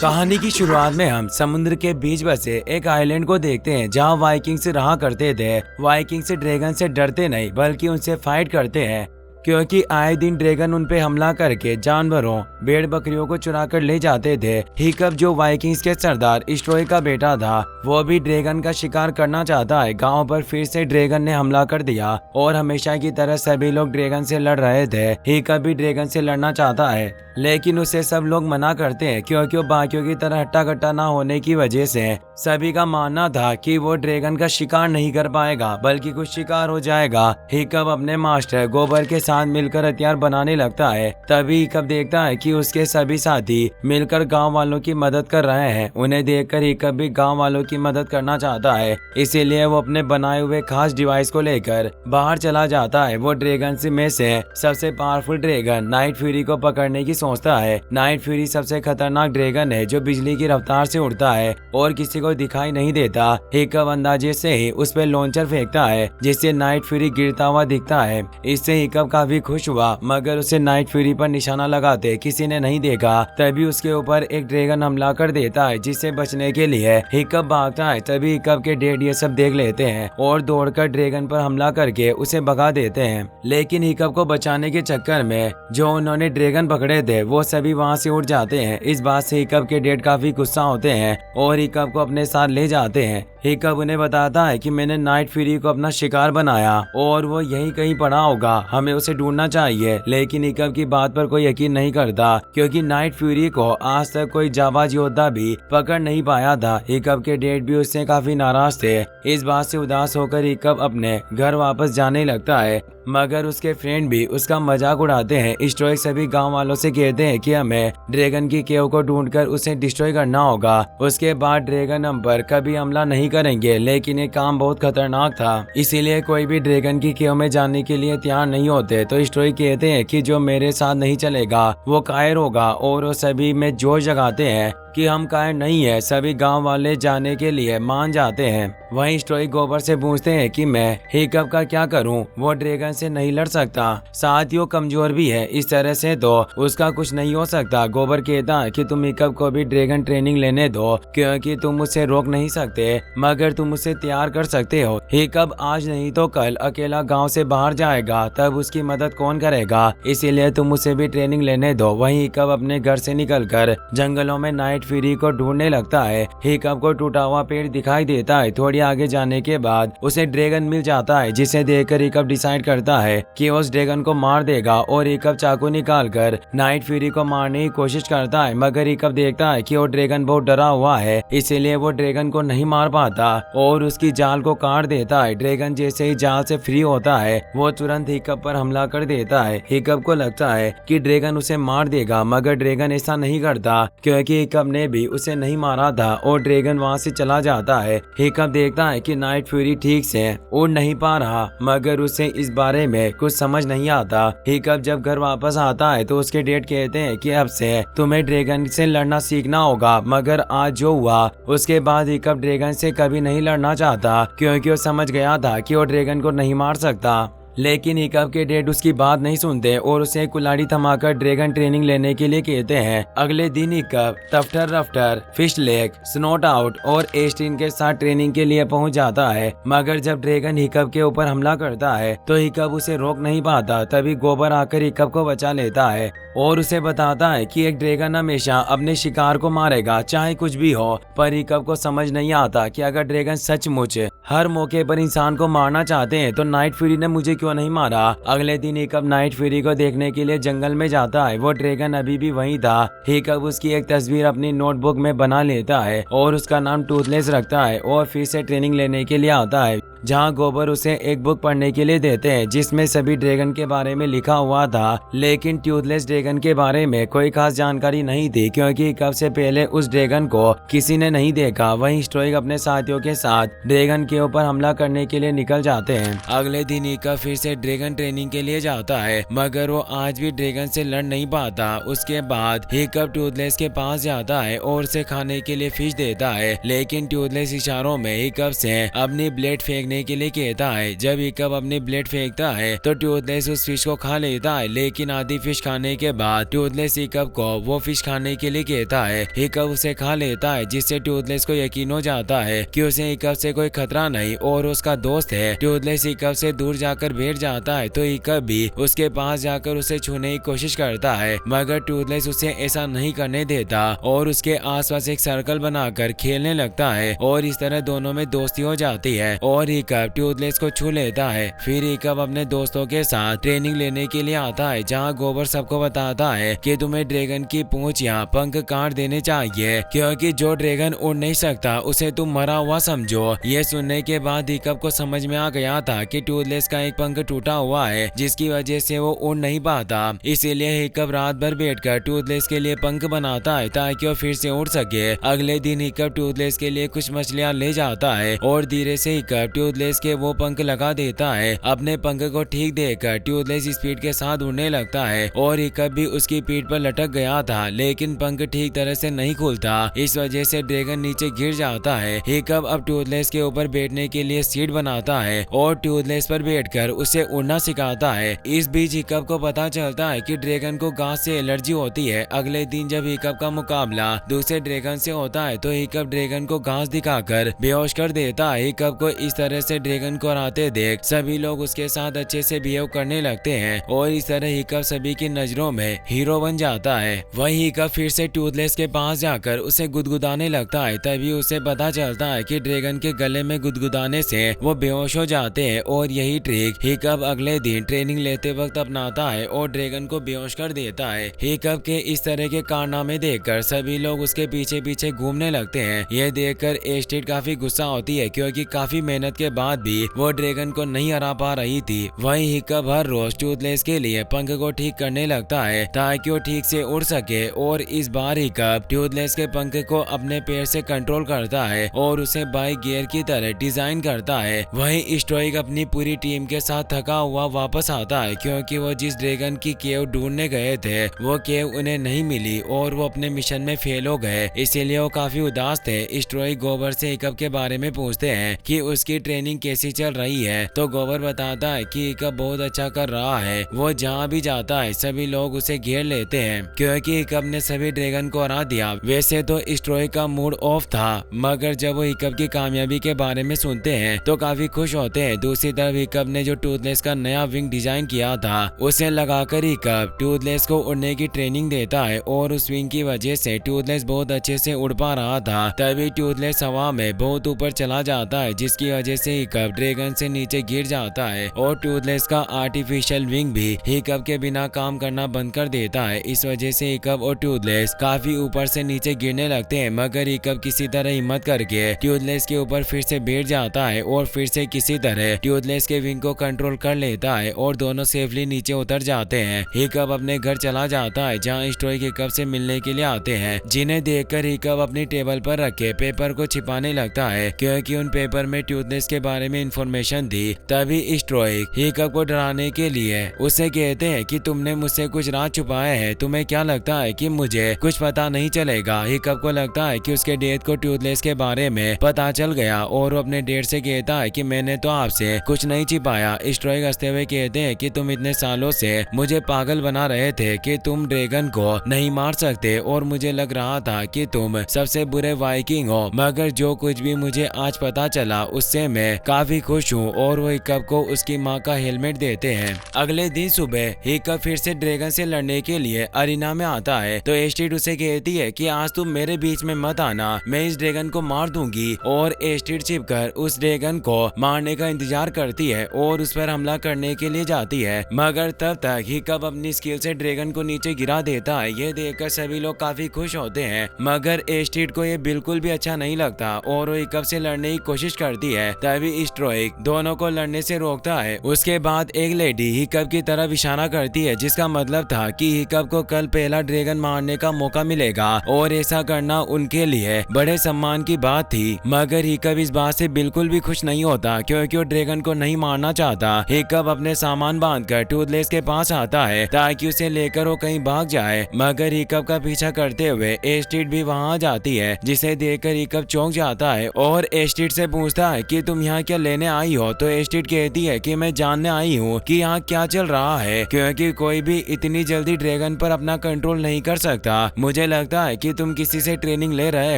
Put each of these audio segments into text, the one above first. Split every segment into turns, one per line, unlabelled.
कहानी की शुरुआत में हम समुद्र के बीच बसे एक आइलैंड को देखते हैं जहां वाइकिंग्स रहा करते थे। वाइकिंग्स ड्रैगन से डरते नहीं बल्कि उनसे फाइट करते हैं, क्योंकि आए दिन ड्रैगन उन पे हमला करके जानवरों भेड़ बकरियों को चुरा कर ले जाते थे। हिकअप जो वाइकिंग्स के सरदार स्ट्रोय का बेटा था, वो भी ड्रैगन का शिकार करना चाहता है। गांव पर फिर से ड्रैगन ने हमला कर दिया और हमेशा की तरह सभी लोग ड्रैगन से लड़ रहे थे। हिकअप भी ड्रैगन से लड़ना चाहता है, लेकिन उसे सब लोग मना करते हैं क्योंकि वो बाकियों की तरह हट्टा कट्टा ना होने की वजह से सभी का मानना था कि वो ड्रैगन का शिकार नहीं कर पाएगा बल्कि कुछ शिकार हो जाएगा। हिकअप अपने मास्टर गोबर के साथ मिलकर हथियार बनाने लगता है। तभी हिकअप देखता है कि उसके सभी साथी मिलकर गांव वालों की मदद कर रहे हैं। उन्हें देखकर हिकअप भी गांव वालों की मदद करना चाहता है, इसीलिए वो अपने बनाए हुए खास डिवाइस को लेकर बाहर चला जाता है। वो ड्रैगन में से सबसे पावरफुल ड्रैगन नाइट फ्यूरी को पकड़ने की सोचता है। नाइट फ्यूरी सबसे खतरनाक ड्रैगन है जो बिजली की रफ्तार से उड़ता है और किसी को दिखाई नहीं देता। हिकअप अंदाजे से ही उस पर लॉन्चर फेंकता है जिससे नाइट फ्यूरी गिरता हुआ दिखता है। इससे हिकअप काफी खुश हुआ, मगर उसे नाइट फ्यूरी पर निशाना लगाते किसी ने नहीं देखा। तभी उसके ऊपर एक ड्रैगन हमला कर देता है, जिससे बचने के लिए हिकअप भागता है। तभी हिकअप के डैड ये सब देख लेते हैं और दौड़कर ड्रैगन पर हमला करके उसे भगा देते हैं। लेकिन हिकअप को बचाने के चक्कर में जो उन्होंने ड्रैगन पकड़े थे वो सभी वहां से उड़ जाते हैं। इस बात से हिकअप के डैड काफी गुस्सा होते हैं और हिकअप को अपने साथ ले जाते हैं। हिकअप उन्हें बताता है कि मैंने नाइट फ्यूरी को अपना शिकार बनाया और वो यहीं कहीं पड़ा होगा, हमें उसे ढूंढना चाहिए। लेकिन हिकअप की बात पर कोई यकीन नहीं करता क्योंकि नाइट फ्यूरी को आज तक कोई जाबाज योद्धा भी पकड़ नहीं पाया था। हिकअप के डैड भी उससे काफी नाराज थे। इस बात से उदास होकर हिकअप अपने घर वापस जाने लगता है, मगर उसके फ्रेंड भी उसका मजाक उड़ाते हैं। स्ट्रोय सभी गांव वालों से कहते हैं कि हमें ड्रैगन की केव को ढूंढकर उसे डिस्ट्रॉय करना होगा। उसके बाद ड्रैगन हम पर कभी हमला नहीं करेंगे, लेकिन ये काम बहुत खतरनाक था, इसीलिए कोई भी ड्रैगन की केव में जाने के लिए तैयार नहीं होते। तो स्ट्रोय कहते हैं कि जो मेरे साथ नहीं चलेगा वो कायर होगा, और वो सभी में जोश जगाते हैं कि हम कायर नहीं है। सभी गांव वाले जाने के लिए मान जाते हैं। वहीं स्ट्रोय गोबर से पूछते हैं कि मैं हिकअप का क्या करूं, वो ड्रैगन से नहीं लड़ सकता, साथ ही वो कमजोर भी है, इस तरह से तो उसका कुछ नहीं हो सकता। गोबर कहता है कि तुम हिकअप को भी ड्रैगन ट्रेनिंग लेने दो, क्योंकि तुम उसे रोक नहीं सकते मगर तुम उसे तैयार कर सकते हो। हिकअप आज नहीं तो कल अकेला गाँव से बाहर जाएगा, तब उसकी मदद कौन करेगा, इसीलिए तुम उसे भी ट्रेनिंग लेने दो। वहीं हिकअप अपने घर से निकलकर जंगलों में नाइट फ्यूरी को ढूंढने लगता है। हिकअप को टूटा हुआ पेड़ दिखाई देता है। थोड़ी आगे जाने के बाद उसे ड्रैगन मिल जाता है, जिसे देखकर हिकअप डिसाइड करता है कि उस ड्रैगन को मार देगा। और हिकअप चाकू निकालकर नाइट फ्यूरी को मारने की कोशिश करता है, मगर हिकअप देखता है कि वो ड्रैगन बहुत डरा हुआ है, इसीलिए वो ड्रैगन को नहीं मार पाता और उसकी जाल को काट देता है। ड्रैगन जैसे ही जाल से फ्री होता है वो तुरंत हिकअप पर हमला कर देता है। हिकअप को लगता है कि ड्रैगन उसे मार देगा, मगर ड्रैगन ऐसा नहीं करता क्योंकि हिकअप ने भी उसे नहीं मारा था और ड्रैगन वहां से चला जाता है। हिकअप देखता है कि नाइट फ्यूरी ठीक से उड़ नहीं पा रहा, मगर उसे इस बारे में कुछ समझ नहीं आता। हिकअप जब घर वापस आता है तो उसके डैड कहते हैं कि अब से तुम्हें ड्रैगन से लड़ना सीखना होगा। मगर आज जो हुआ उसके बाद हिकअप ड्रैगन से कभी नहीं लड़ना चाहता, क्योंकि वो समझ गया था कि वो ड्रैगन को नहीं मार सकता। लेकिन हिकअप के डैड उसकी बात नहीं सुनते और उसे कुल्हाड़ी थमाकर ड्रैगन ट्रेनिंग लेने के लिए कहते हैं। अगले दिन हिकअप टफ्टर रफ्टर, फिश लेक, स्नोट आउट और एस्टिन के साथ ट्रेनिंग के लिए पहुंच जाता है। मगर जब ड्रैगन हिकअप के ऊपर हमला करता है तो हिकअप उसे रोक नहीं पाता। तभी गोबर आकर हिकअप को बचा लेता है और उसे बताता है कि एक ड्रैगन हमेशा अपने शिकार को मारेगा, चाहे कुछ भी हो। पर हिकअप को समझ नहीं आता कि अगर ड्रैगन सचमुच हर मौके पर इंसान को मारना चाहते हैं तो नाइट फ्यूरी ने मुझे क्यों नहीं मारा। अगले दिन हिकअप नाइट फ्यूरी को देखने के लिए जंगल में जाता है। वो ड्रैगन अभी भी वहीं था। हिकअप उसकी एक तस्वीर अपनी नोटबुक में बना लेता है और उसका नाम टूथलेस रखता है और फिर से ट्रेनिंग लेने के लिए आता है, जहां गोबर उसे एक बुक पढ़ने के लिए देते हैं जिसमें सभी ड्रैगन के बारे में लिखा हुआ था। लेकिन टूथलेस ड्रैगन के बारे में कोई खास जानकारी नहीं थी, क्योंकि कब से पहले उस ड्रैगन को किसी ने नहीं देखा। वहीं स्ट्रोइक अपने साथियों के साथ ड्रैगन के ऊपर हमला करने के लिए निकल जाते हैं। अगले दिन हिकअप फिर से ड्रैगन ट्रेनिंग के लिए जाता है, मगर वो आज भी ड्रैगन से लड़ नहीं पाता। उसके बाद हिकअप टूथलेस के पास जाता है और उसे खाने के लिए फिश देता है, लेकिन टूथलेस इशारों में हिकअप से अपनी ब्लेड फेंक फेंकने के लिए कहता है। जब हिकअप अपनी ब्लेड फेंकता है तो टूथलेस उस फिश को खा लेता है, लेकिन आधी फिश खाने के बाद टूथलेस हिकअप को वो फिश खाने के लिए कहता है। हिकअप उसे खा लेता है, जिससे टूथलेस को यकीन हो जाता है कि उसे हिकअप से कोई खतरा नहीं और उसका दोस्त है। टूथलेस हिकअप से दूर जाकर बैठ जाता है तो हिकअप भी उसके पास जाकर उसे छूने की कोशिश करता है, मगर टूथलेस उसे ऐसा नहीं करने देता और उसके आसपास एक सर्कल बनाकर खेलने लगता है और इस तरह दोनों में दोस्ती हो जाती है और हिकअप टूथलेस को छू लेता है। फिर हिकअप अपने दोस्तों के साथ ट्रेनिंग लेने के लिए आता है, जहाँ गोबर सबको बताता है कि तुम्हें ड्रैगन की पूंछ या पंख काट देने चाहिए, क्योंकि जो ड्रैगन उड़ नहीं सकता उसे तुम मरा हुआ समझो। ये सुनने के बाद हिकअप को समझ में आ गया था कि टूथलेस का एक पंख टूटा हुआ है, जिसकी वजह से वो उड़ नहीं पाता। इसीलिए हिकअप रात भर बैठकर टूथलेस के लिए पंख बनाता है ताकि वो फिर से उड़ सके। अगले दिन हिकअप टूथलेस के लिए कुछ मछलियां ले जाता है और धीरे से हिकअप टूथलेस के वो पंख लगा देता है। अपने पंख को ठीक देखकर टूथलेस स्पीड के साथ उड़ने लगता है और हिकअप भी उसकी पीठ पर लटक गया था, लेकिन पंख ठीक तरह से नहीं खुलता। इस वजह से ड्रैगन नीचे गिर जाता है। हिकअप अब टूथलेस के ऊपर बैठने के लिए सीट बनाता है और टूथलेस पर बैठकर उसे उड़ना सिखाता है। इस बीच हिकअप को पता चलता है कि ड्रैगन को घास से एलर्जी होती है। अगले दिन जब हिकअप का मुकाबला दूसरे ड्रैगन से होता है तो हिकअप ड्रैगन को घास दिखाकर बेहोश कर देता है। हिकअप को इस तरह से ड्रैगन को हराते देख सभी लोग उसके साथ अच्छे से बिहेव करने लगते हैं और इस तरह हिकअप सभी की नजरों में हीरो बन जाता है। वही हिकअप फिर से टूथलेस के पास जाकर उसे गुदगुदाने लगता है। तभी उसे पता चलता है कि ड्रैगन के गले में गुदगुदाने से वो बेहोश हो जाते हैं और यही ट्रिक हिकअप अगले दिन ट्रेनिंग लेते वक्त अपनाता है और ड्रैगन को बेहोश कर देता है। हिकअप के इस तरह के कारनामे देखकर सभी लोग उसके पीछे पीछे घूमने लगते हैं। यह देखकर एस्टेड काफी गुस्सा होती है, क्योंकि काफी मेहनत के बाद भी वो ड्रैगन को नहीं हरा पा रही थी। वहीं हिकअप हर रोज टूथलेस के लिए पंख को ठीक करने लगता है ताकि वो ठीक से उड़ सके और इस बार हिकअप टूथलेस के पंख को अपने पैर से कंट्रोल करता है और उसे बाइक गियर की तरह डिजाइन करता है। वहीं स्टोइक अपनी पूरी टीम के साथ थका हुआ वापस आता है, क्योंकि वो जिस ड्रैगन की केव ढूंढने गए थे वो केव उन्हें नहीं मिली और वो अपने मिशन में फेल हो गए, इसीलिए वो काफी उदास थे। स्टोइक गोबर से हिकअप के बारे में पूछते हैं कि उसकी ट्रेनिंग कैसी चल रही है, तो गोबर बताता है कि हिकअप बहुत अच्छा कर रहा है। वो जहाँ भी जाता है सभी लोग उसे घेर लेते हैं, क्योंकि हिकअप ने सभी ड्रैगन को हरा दिया। वैसे तो स्टोइक का मूड ऑफ था, मगर जब वो हिकअप की कामयाबी के बारे में सुनते हैं तो काफी खुश होते हैं। दूसरी तरफ हिकअप ने जो टूथलेस का नया विंग डिजाइन किया था उसे लगाकर हिकअप टूथलेस को उड़ने की ट्रेनिंग देता है और उस विंग की वजह से टूथलेस बहुत अच्छे से उड़ पा रहा था। तभी टूथलेस हवा में बहुत ऊपर चला जाता है, जिसकी वजह से हिकअप ड्रैगन से नीचे गिर जाता है और टूथलेस का आर्टिफिशियल विंग भी हिकअप के बिना काम करना बंद कर देता है। इस वजह से हिकअप और टूथलेस काफी ऊपर से नीचे गिरने लगते हैं, मगर हिकअप किसी तरह हिम्मत करके टूथलेस के ऊपर फिर से बैठ जाता है और फिर से किसी तरह टूथलेस के विंग को कंट्रोल कर लेता है और दोनों सेफली नीचे उतर जाते हैं। हिकअप अपने घर चला जाता है, जहाँ स्टोइक हिकअप से मिलने के लिए आते हैं, जिन्हें देखकर हिकअप अपनी टेबल पर रखे पेपर को छिपाने लगता है, क्योंकि उन पेपर में टूथलेस के बारे में इंफॉर्मेशन थी। तभी स्टोइक हिकअप को डराने के लिए उसे कहते हैं कि तुमने मुझसे कुछ राज छुपाया है, तुम्हें क्या लगता है कि मुझे कुछ पता नहीं चलेगा। हिकअप को लगता है कि उसके डेथ को टूथलेस के बारे में पता चल गया और वो अपने डेड से कहता है कि मैंने तो आपसे कुछ नहीं छिपाया। स्टोइक हंसते हुए कहते हैं कि तुम इतने सालों से मुझे पागल बना रहे थे कि तुम ड्रैगन को नहीं मार सकते और मुझे लग रहा था कि तुम सबसे बुरे वाइकिंग हो, मगर जो कुछ भी मुझे आज पता चला उससे मैं काफी खुश हूँ। और वो हिकअप को उसकी माँ का हेलमेट देते हैं। अगले दिन सुबह हिकअप फिर से ड्रैगन से लड़ने के लिए अरीना में आता है तो एस्टेड उसे कहती है कि आज तुम मेरे बीच में मत आना, मैं इस ड्रैगन को मार दूंगी। और एस्टेड छिपकर उस ड्रैगन को मारने का इंतजार करती है और उस पर हमला करने के लिए जाती है, मगर तब तक हिकअप अपनी स्किल से ड्रैगन को नीचे गिरा देता है। ये देखकर सभी लोग काफी खुश होते हैं, मगर एस्टेड को ये बिल्कुल भी अच्छा नहीं लगता और वो हिकअप से लड़ने की कोशिश करती है। तभी स्टोइक दोनों को लड़ने से रोकता है। उसके बाद एक लेडी हिकअप की तरफ इशारा करती है, जिसका मतलब था कि हिकअप को कल पहला ड्रैगन मारने का मौका मिलेगा और ऐसा करना उनके लिए बड़े सम्मान की बात थी। मगर हिकअप इस बात से बिल्कुल भी खुश नहीं होता, क्योंकि वो ड्रैगन को नहीं मारना चाहता। हिकअप अपने सामान बांधकर टूथलेस के पास आता है ताकि उसे लेकर वो कहीं भाग जाए, मगर हिकअप का पीछा करते हुए एस्टेड भी वहां आ जाती है, जिसे देखकर हिकअप चौंक जाता है और एस्टेड से पूछता है कि तुम तुम यहाँ क्या लेने आई हो? तो एस्टेड कहती है कि मैं जानने आई हूँ कि यहाँ क्या चल रहा है, क्योंकि कोई भी इतनी जल्दी ड्रैगन पर अपना कंट्रोल नहीं कर सकता। मुझे लगता है कि तुम किसी से ट्रेनिंग ले रहे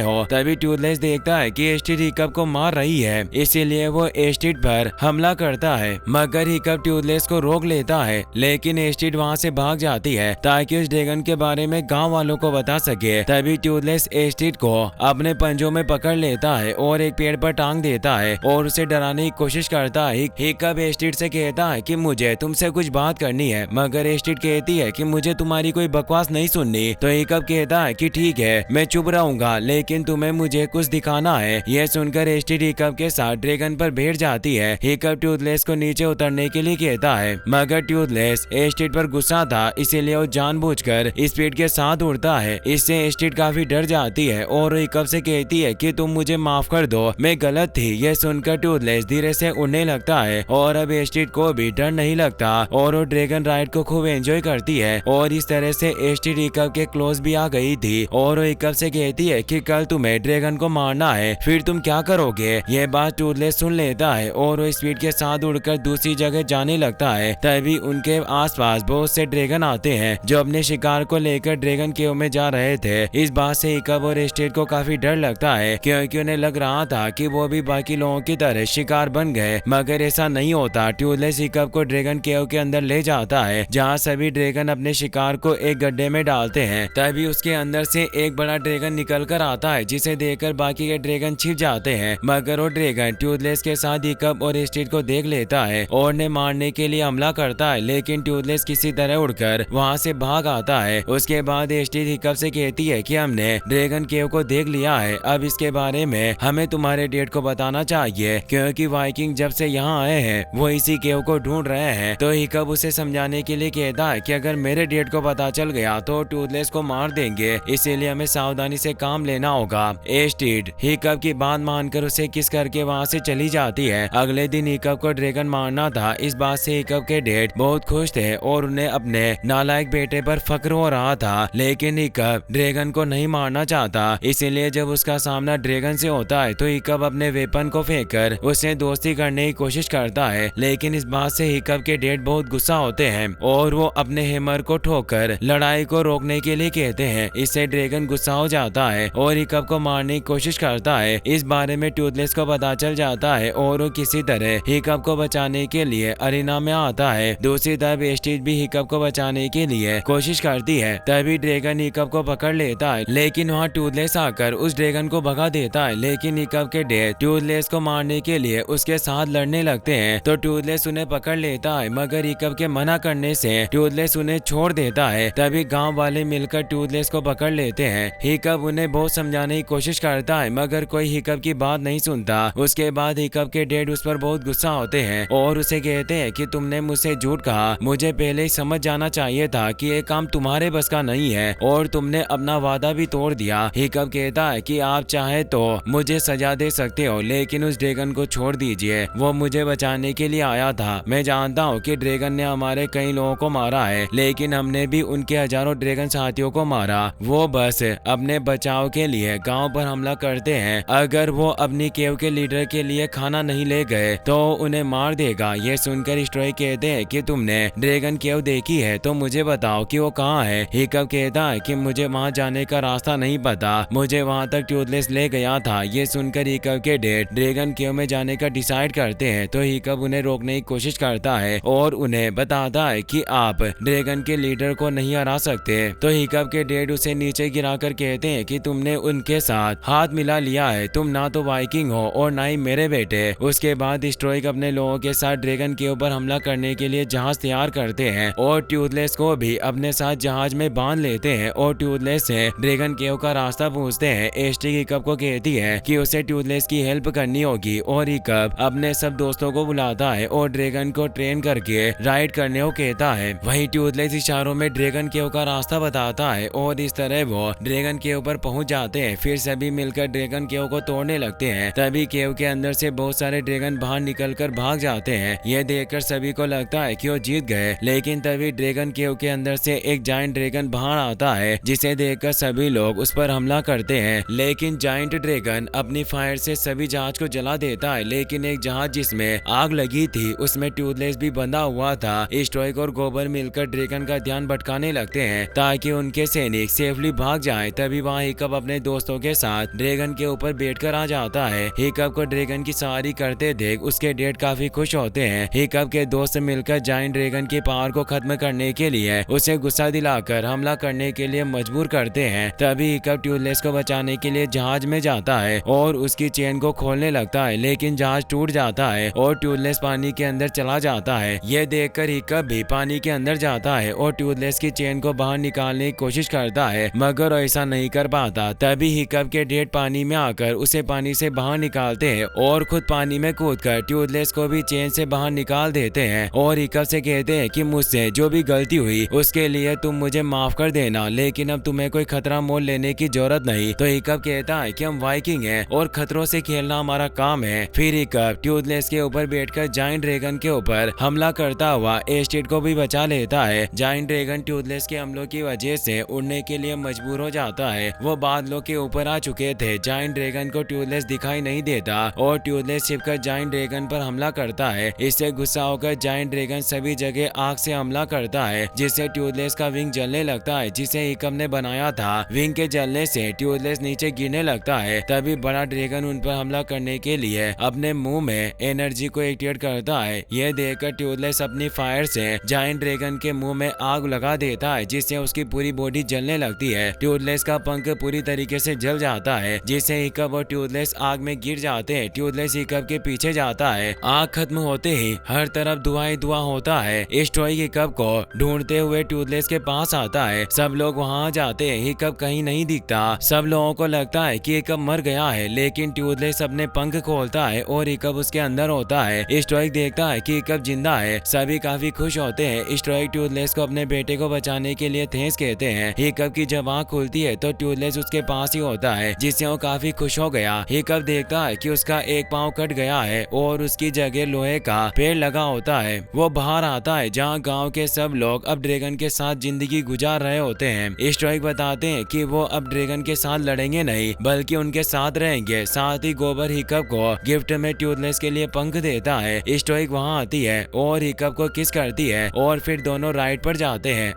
हो। तभी टूथलेस देखता है कि एस्टेड हिकअप को मार रही है, इसीलिए वो एस्टेड पर हमला करता है, मगर हिकअप टूथलेस को रोक लेता है। लेकिन एस्टेड वहाँ से भाग जाती है ताकि उस ड्रैगन के बारे में गाँव वालों को बता सके। तभी टूथलेस एस्टेड को अपने पंजों में पकड़ लेता है और एक पेड़ पर टांग देता है और उसे डराने की कोशिश करता है। हिकअप एस्टेड से कहता है कि मुझे तुमसे कुछ बात करनी है, मगर एस्टेड कहती है कि मुझे तुम्हारी कोई बकवास नहीं सुननी। तो हिकअप कहता है कि ठीक है, मैं चुप रहूंगा, लेकिन तुम्हें मुझे कुछ दिखाना है। यह सुनकर एस्टेड हिकअप के साथ ड्रैगन पर बैठ जाती है। हिकअप टूथलेस को नीचे उतरने के लिए कहता है, मगर टूथलेस एस्टेड पर गुस्सा था, इसीलिए वो जानबूझकर स्पीड के साथ उड़ता है। इससे एस्टेड काफी डर जाती है और हिकअप से कहती है कि तुम मुझे माफ कर दो, मैं गलत थी। यह सुनकर टूथलेस धीरे से उड़ने लगता है और अब एस्टेड को भी डर नहीं लगता और वो ड्रैगन राइड को खूब एंजॉय करती है। और इस तरह से एस्टेड हिकअप के क्लोज भी आ गई थी और वो हिकअप से कहती है कि कल तुम्हें ड्रैगन को मारना है, फिर तुम क्या करोगे? यह बात टूथलेस सुन लेता है और वो स्पीड के साथ उड़कर दूसरी जगह जाने लगता है। तभी उनके आसपास बहुत से ड्रैगन आते हैं जो अपने शिकार को लेकर ड्रैगन केव में जा रहे थे। इस बात से हिकअप और एस्टेड को काफी डर लगता है, क्योंकि उन्हें लग रहा था कि वो भी बाकी लोगों की तरह शिकार बन गए, मगर ऐसा नहीं होता। टूथलेस हिकअप को ड्रैगन केव के अंदर ले जाता है, जहाँ सभी ड्रैगन अपने शिकार को एक गड्ढे में डालते हैं। तभी उसके अंदर से एक बड़ा ड्रैगन निकल कर आता है, जिसे देखकर बाकी के ड्रैगन छिप जाते हैं, मगर वो ड्रैगन टूथलेस के साथ हिकअप और एस्टेड को देख लेता है और उन्हें मारने के लिए हमला करता है। लेकिन टूथलेस किसी तरह उड़कर वहाँ से भाग आता है। उसके बाद एस्टेड हिकअप से कहती है कि हमने ड्रैगन केव को देख लिया है, अब इसके बारे में हमें तुम्हारे डैड को बताना चाहिए, क्योंकि वाइकिंग जब से यहाँ आए हैं वो इसी केव को ढूंढ रहे हैं। तो हिकअप उसे समझाने के लिए कहता है कि अगर मेरे डैड को पता चल गया तो टूथलेस को मार देंगे, इसीलिए हमें सावधानी से काम लेना होगा। एस्टेड हिकअप की बात मानकर उसे किस करके वहाँ से चली जाती है। अगले दिन हिकअप को ड्रैगन मारना था, इस बात से हिकअप के डैड बहुत खुश थे और उन्हें अपने नालायक बेटे पर फक्र हो रहा था। लेकिन हिकअप ड्रैगन को नहीं मारना चाहता, इसीलिए जब उसका सामना ड्रैगन से होता है तो हिकअप अपने वेपन को फेंककर उससे दोस्ती करने की कोशिश करता है। लेकिन इस बात से हिकअप के डैड बहुत गुस्सा होते हैं और वो अपने हैमर को ठोककर लड़ाई को रोकने के लिए कहते हैं। इससे ड्रैगन गुस्सा हो जाता है और हिकअप को मारने की कोशिश करता है। इस बारे में टूथलेस को पता चल जाता है और वो किसी तरह हिकअप को बचाने के लिए अरीना में आता है। दूसरी तरफ एस्टेड भी हिकअप को बचाने के लिए कोशिश करती है। तभी ड्रैगन हिकअप को पकड़ लेता है, लेकिन वहाँ टूथलेस आकर उस ड्रैगन को भगा देता है। लेकिन हिकअप के डैड टूथलेस को मारने के लिए उसके साथ लड़ने लगते हैं, तो टूथलेस उन्हें पकड़ लेता है, मगर हिकअप के मना करने से टूथलेस उन्हें छोड़ देता है। तभी गांव वाले मिलकर टूथलेस को पकड़ लेते हैं। हिकअप उन्हें बहुत समझाने की कोशिश करता है, मगर कोई हिकअप की बात नहीं सुनता। उसके बाद हिकअप के डैड उस पर बहुत गुस्सा होते हैं और उसे कहते हैं कि तुमने मुझसे झूठ कहा, मुझे पहले ही समझ जाना चाहिए था कि ये काम तुम्हारे बस का नहीं है और तुमने अपना वादा भी तोड़ दिया। हिकअप कहता है कि आप चाहे तो मुझे सजा दे सकते हो, लेकिन उस ड्रैगन को छोड़ दीजिए, वो मुझे बचाने के लिए आया था। मैं जानता हूँ कि ड्रैगन ने हमारे कई लोगों को मारा है, लेकिन हमने भी उनके हजारों ड्रैगन साथियों को मारा। वो बस अपने बचाव के लिए गांव पर हमला करते हैं। अगर वो अपनी केव के लीडर के लिए खाना नहीं ले गए तो उन्हें मार देगा। ये सुनकर स्ट्रॉय कहते हैं कि तुमने ड्रैगन केव देखी है तो मुझे बताओ कि वो कहाँ है। हिकअप कहता है कि मुझे वहाँ जाने का रास्ता नहीं पता, मुझे वहाँ तक टूथलेस ले गया था। ये सुनकर हिकअप के डैड ड्रैगन केव में जाने का डिसाइड करते हैं, तो हिकअप उन्हें रोकने की कोशिश करता है और उन्हें बताता है कि आप ड्रैगन के लीडर को नहीं हरा सकते। तो हिकअप के डैड उसे नीचे गिराकर कहते हैं कि तुमने उनके साथ हाथ मिला लिया है, तुम ना तो वाइकिंग हो और ना ही मेरे बेटे। उसके बाद स्ट्रोइक अपने लोगों के साथ ड्रैगन के ऊपर हमला करने के लिए जहाज तैयार करते हैं और टूथलेस को भी अपने साथ जहाज में बांध लेते हैं और टूथलेस से ड्रैगन केव का रास्ता पूछते हैं। एस्टी हिकअप को कहती है कि उसे टूथलेस की हेल्प करनी होगी और हिकअप अपने सब दोस्तों को बुलाता है और ड्रैगन को ट्रेन करके राइड करने को कहता है। वहीं टूथलेस इशारों में ड्रैगन केव का रास्ता बताता है और इस तरह वो ड्रैगन केव पर पहुंच जाते हैं। फिर सभी मिलकर ड्रैगन केव को तोड़ने लगते हैं। तभी केव के अंदर से बहुत सारे ड्रैगन बाहर निकलकर भाग जाते हैं। यह देखकर सभी को लगता है कि वो जीत गए, लेकिन तभी ड्रैगन केव के अंदर से एक जायंट ड्रैगन बाहर आता है, जिसे देखकर सभी लोग उस पर हमला करते हैं। लेकिन जायंट ड्रैगन अपनी फायर से सभी जहाज को जला देता देता है, लेकिन एक जहाज जिसमें आग लगी थी उसमें ट्यूथलेस भी बंधा हुआ था। स्टोइक और गोबर मिलकर ड्रैगन का ध्यान भटकाने लगते हैं ताकि उनके सैनिक सेफली भाग जाएं। तभी वहाँ हिकअप अपने दोस्तों के साथ ड्रैगन के ऊपर बैठकर आ जाता है। हिकअप को ड्रैगन की सवारी करते देख उसके डैड काफी खुश होते हैं। हिकअप के दोस्त मिलकर जायंट ड्रैगन की पावर को खत्म करने के लिए उसे गुस्सा दिलाकर हमला करने के लिए मजबूर करते हैं। तभी हिकअप ट्यूथलेस को बचाने के लिए जहाज में जाता है और उसकी चेन को खोलने लगता है, लेकिन जहाज टूट जाता है और ट्यूथलेस पानी के अंदर चला जाता है। यह देखकर हिकअप भी पानी के अंदर जाता है और ट्यूथलेस की चेन को बाहर निकालने की कोशिश करता है, मगर ऐसा नहीं कर पाता। तभी हिकअप के डैड पानी में आकर उसे पानी से बाहर निकालते हैं और खुद पानी में कूदकर ट्यूथलेस को भी चेन से बाहर निकाल देते हैं और हिकअप से कहते हैं कि मुझसे जो भी गलती हुई उसके लिए तुम मुझे माफ कर देना, लेकिन अब तुम्हें कोई खतरा मोल लेने की जरूरत नहीं। तो हिकअप कहता है कि हम वाइकिंग हैं और खतरों से खेलना हमारा काम है। फिर हिकअप ट्यूथलेस के ऊपर बैठकर जायंट ड्रैगन के ऊपर हमला करता हुआ एस्टेट को भी बचा लेता है। जायंट ड्रैगन ट्यूथलेस के हमलों की वजह से उड़ने के लिए मजबूर हो जाता है। वो बादलों के ऊपर आ चुके थे। जायंट ड्रैगन को ट्यूथलेस दिखाई नहीं देता और ट्यूथलेस छिपकर जायंट ड्रैगन पर हमला करता है। इससे गुस्सा होकर जायंट ड्रैगन सभी जगह आग से हमला करता है, जिससे ट्यूथलेस का विंग जलने लगता है जिसे हिकअप ने बनाया था। विंग के जलने से ट्यूथलेस नीचे गिरने लगता है। तभी बड़ा ड्रैगन उन पर हमला करने के लिए अपने मुंह में एनर्जी को एक्टिवेट करता है। यह देखकर ट्यूथलेस अपनी फायर से जायंट ड्रैगन के मुंह में आग लगा देता है, जिससे उसकी पूरी बॉडी जलने लगती है। ट्यूथलेस का पंख पूरी तरीके से जल जाता है, जिससे हिकअप और ट्यूथलेस आग में गिर जाते हैं। ट्यूथलेस हिकअप के पीछे जाता है। आग खत्म होते ही हर तरफ धुआं ही धुआं होता है। स्टोइक हिकअप को ढूंढते हुए ट्यूथलेस के पास आता है। सब लोग वहां जाते हैं। हिकअप कहीं नहीं दिखता। सब लोगों को लगता है कि हिकअप मर गया है, लेकिन ट्यूथलेस अपने पंख खोलता है और हिकअप उसके अंदर होता है। स्टोइक देखता है कि हिकअप जिंदा है। सभी काफी खुश होते हैं। स्टोइक ट्यूथलेस को अपने बेटे को बचाने के लिए थैंक्स कहते हैं। हिकअप की जब आँख खुलती है तो ट्यूथलेस उसके पास ही होता है, जिससे वो काफी खुश हो गया। हिकअप देखता है कि उसका एक पाँव कट गया है और उसकी जगह लोहे का पेड़ लगा होता है। वो बाहर आता है जहाँ गांव के सब लोग अब ड्रैगन के साथ जिंदगी गुजार रहे होते हैं। स्टोइक बताते हैं कि वो अब ड्रैगन के साथ लड़ेंगे नहीं, बल्कि उनके साथ रहेंगे। साथ ही गोबर हिकअप को गिफ्ट में ट्यूथलेस के लिए पंख देता है। स्टोइक वहाँ आती है और हिकअप को किस करती है और फिर दोनों राइड पर जाते हैं।